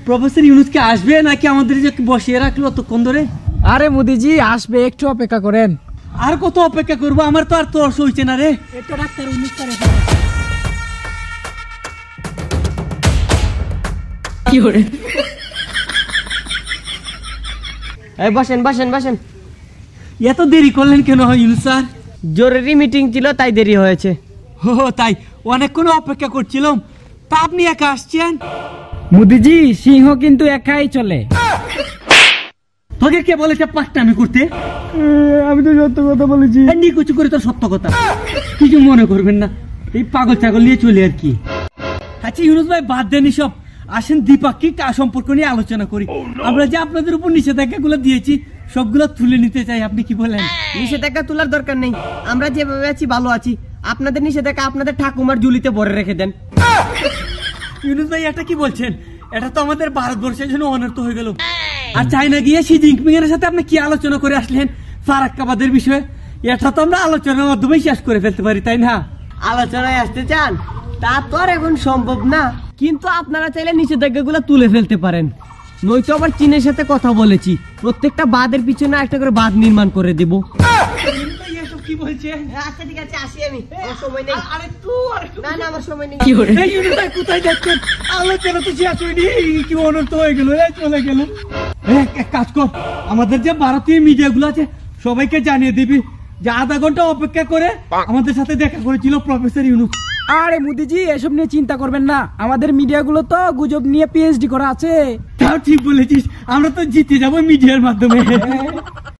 Professor Yunus কি আসবে নাকি আমাদের যে বসিয়ে রাখলো ততক্ষণ ধরে? আরে মোদিজি আসবে, একটু অপেক্ষা করেন। আর কত অপেক্ষা করবো? আমার তো আর তর্স হইছে না রে। এটা ডাক্তার উনিশ করে কি করে? এই বসেন বসেন বসেন। এত দেরি করলেন কেন ইউনূস স্যার? জরুরি মিটিং ছিল তাই দেরি হয়েছে। ও তাই, অনেকক্ষণ অপেক্ষা করছিলাম, তা আপনি একা আসছেন? মোদিজি সিংহ কিন্তু একাই চলে। তোকে কে বলেছে পাকনামি করতে? আমি তো সত্য কথা বলেছি। নিকুচু করে তোর সত্য কথা, কিছু মনে করবেন না, এই পাগল ছাগল নিয়ে চলে আর কি। আচ্ছা ইউনূস ভাই বাদ দেন সব, আসেন দ্বিপাক্ষিক সম্পর্ক নিয়ে আলোচনা করি। আমরা যে আপনাদের উপর নিষেধাজ্ঞাগুলো দিয়েছি সবগুলো তুলে নিতে চাই, আপনি কি বলেন? নিষেধাজ্ঞা তোলার দরকার নেই, আমরা যেভাবে আছি ভালো আছি। আপনাদের নিষেধাজ্ঞা আপনাদের ঠাকুমার ঝুলিতে ভরে রেখে দেন। ইউনূস ভাই এটা কি বলছেন? এটা তো আমাদের ভারতবর্ষের জন্য অনর্থ হয়ে গেল। আর চাইনা গিয়ে শি জিনপিং এর সাথে আপনি কি আলোচনা করে আসলেন ফারাক্কাবাদের বিষয়ে? এটা তো আমরা আলোচনার মাধ্যমেই শেষ করে ফেলতে পারি, তাই না? আলোচনায় আসতে চান? তা তো আর এখন সম্ভব না, কিন্তু আপনারা চাইলে নিষেধাজ্ঞাগুলো তুলে ফেলতে পারেন। নয়তো আবার চীনের সাথে কথা বলেছি, প্রত্যেকটা বাঁধের পিছনে একটা করে বাঁধ নির্মাণ করে দেব। কি বলছে? আচ্ছা ঠিক আছে, আসি আমি, আমার সময় নেই। আরে তুই না না, আমার সময় নেই। এই ইউনূস ভাই কোথায় যাচ্ছেন? আলোচনা তো শেষ হয়নি, কি অনর্থ হয়ে গেল, চলে গেল। এক কাজ কর, আমাদের যে ভারতীয় মিডিয়া গুলো আছে সবাইকে জানিয়ে দিবি যে আধা ঘন্টা অপেক্ষা করে আমাদের সাথে দেখা করেছিল প্রফেসর ইউনূস। আরে মোদিজি এসব নিয়ে চিন্তা করবেন না, আমাদের মিডিয়াগুলো তো গুজব নিয়ে পিএইচডি করা আছে। তাও ঠিক বলেছিস, আমরা তো জিতে যাবো মিডিয়ার মাধ্যমে।